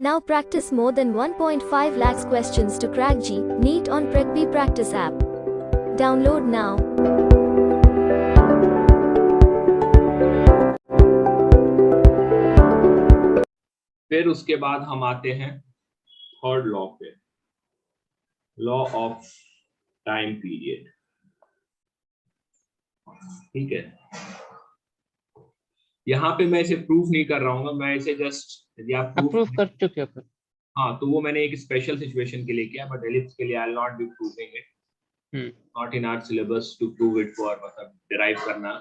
Now practice more than 1.5 lakhs questions to crack JEE NEET on PracBee practice app. Download now. फिर उसके बाद हम आते हैं थर्ड लॉ पे, लॉ ऑफ टाइम पीरियड। ठीक है, यहाँ पे मैं इसे प्रूफ नहीं कर रहा हूँ, मैं इसे जस्ट यदि आप प्रूफ कर चुके हो। हाँ, तो वो मैंने एक स्पेशल सिचुएशन के लिए किया, बट एलिप्स के लिए I will not be proving it, not in our syllabus to prove it for मतलब डिराइव करना।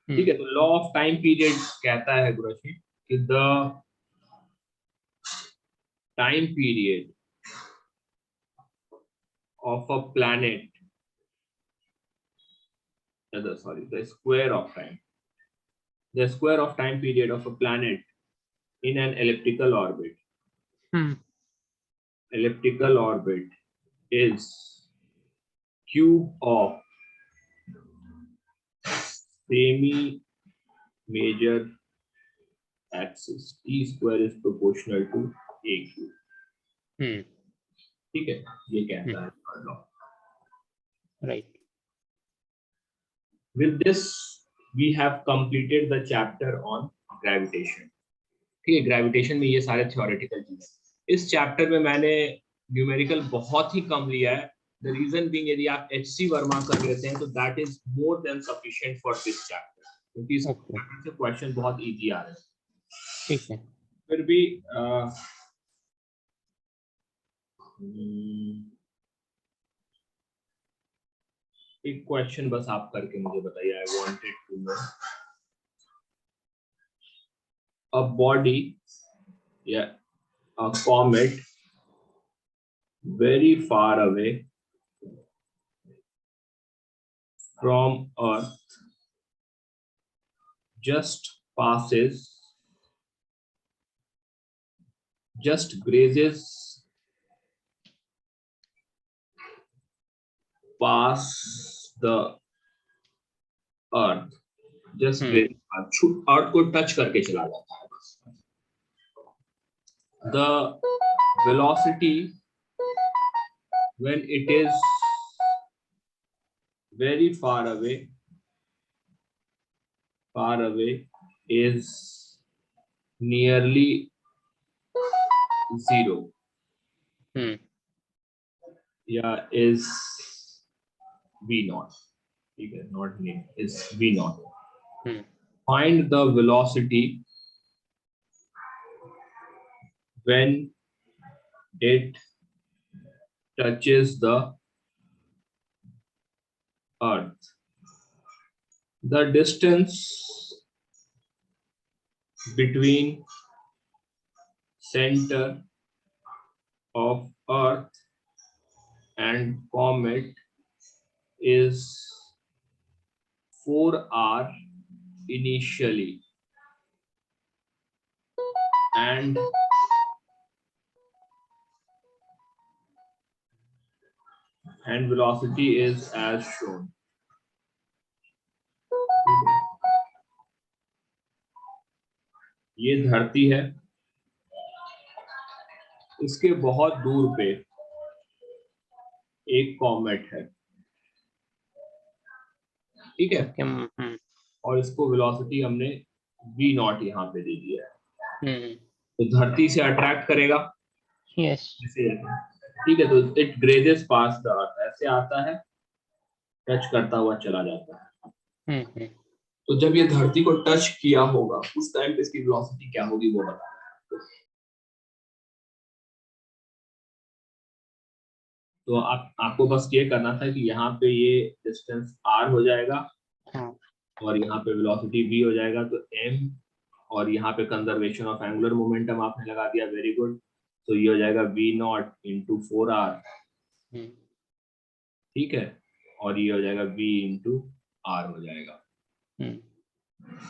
ठीक है, तो लॉ ऑफ टाइम पीरियड कहता है गुरुजी कि the time period of a planet, the square of time period of a planet in an elliptical orbit. Elliptical orbit is cube of semi-major axis. T square is proportional to a cube. ठीक है, ये कहता है third law. Right. With this, we have completed the chapter on gravitation. ठीक है, gravitation में ये सारे थ्योरेटिकल चीजें, इस चैप्टर में मैंने न्यूमेरिकल बहुत ही कम लिया है। द रीजन बीइंग, यदि आप HC वर्मा कर लेते हैं तो that is more than sufficient for this chapter, क्योंकि इस चैप्टर से क्वेश्चन बहुत इजी आ रहे हैं। ठीक है, फिर भी एक क्वेश्चन बस आप करके मुझे बताइए। I wanted to know a body, a comet very far away from Earth just grazes past the Earth, just अर्थ को टच करके चला जाता है बस। The velocity when it is very far away is nearly zero. Yeah, is V naught. ठीक है, not near, is V naught. Find the velocity when it touches the Earth. The distance between center of Earth and comet is 4r initially, and velocity is as shown. ये धरती है, इसके बहुत दूर पे एक कॉमेट है। ठीक है, और इसको वेलोसिटी हमने v नॉट यहाँ पे दे दिया है। तो धरती से अट्रैक्ट करेगा। यस। ठीक है, तो इट ग्रेजेस पास द अर्थ, ऐसे आता है, टच करता हुआ चला जाता है। तो जब ये धरती को टच किया होगा उस टाइम पे इसकी वेलोसिटी क्या होगी वो बताना है। तो आपको बस ये करना था कि यहाँ पे ये डिस्टेंस r हो जाएगा और यहाँ पे वेलोसिटी v हो जाएगा, तो m, और यहाँ पे कंजर्वेशन ऑफ एंगुलर मोमेंटम आपने लगा दिया, वेरी गुड। तो ये हो जाएगा v नॉट इंटू 4r। ठीक है, और ये हो जाएगा v इंटू r हो जाएगा।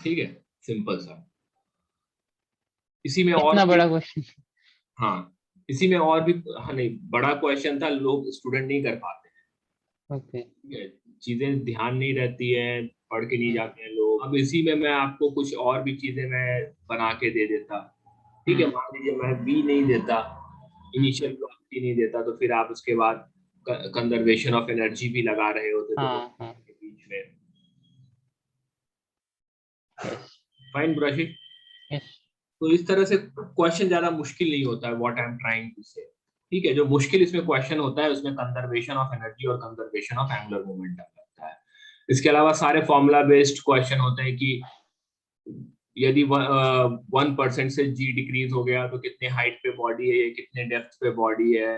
ठीक है, सिंपल सा। इसी में और इतना बड़ा क्वेश्चन? हाँ, इसी में और भी, हाँ नहीं, बड़ा क्वेश्चन था, लोग स्टूडेंट नहीं कर पाते हैं। ओके, चीजें ध्यान नहीं रहती है, पढ़ के नहीं जाते हैं लोग। अब इसी में मैं आपको कुछ और भी चीजें मैं बना के दे देता, ठीक है, मान लीजिए मैं बी नहीं देता, इनिशियल वेलोसिटी नहीं देता, तो फिर आप उसके बाद कंजर्वेशन ऑफ एनर्जी भी लगा रहे होते तो हाँ के बीच में। Yes fine brushing. यस तो इस तरह से क्वेश्चन ज्यादा मुश्किल नहीं होता है, what I am trying to say. ठीक है, जो मुश्किल इसमें क्वेश्चन होता है उसमें कंजर्वेशन ऑफ एनर्जी और कंजर्वेशन ऑफ एंगुलर मोमेंटम लगता है। इसके अलावा सारे फॉर्मूला बेस्ड क्वेश्चन होते हैं कि यदि 1% से जी डिक्रीज हो गया तो कितने हाइट पे बॉडी है, कितने डेप्थ पे बॉडी है,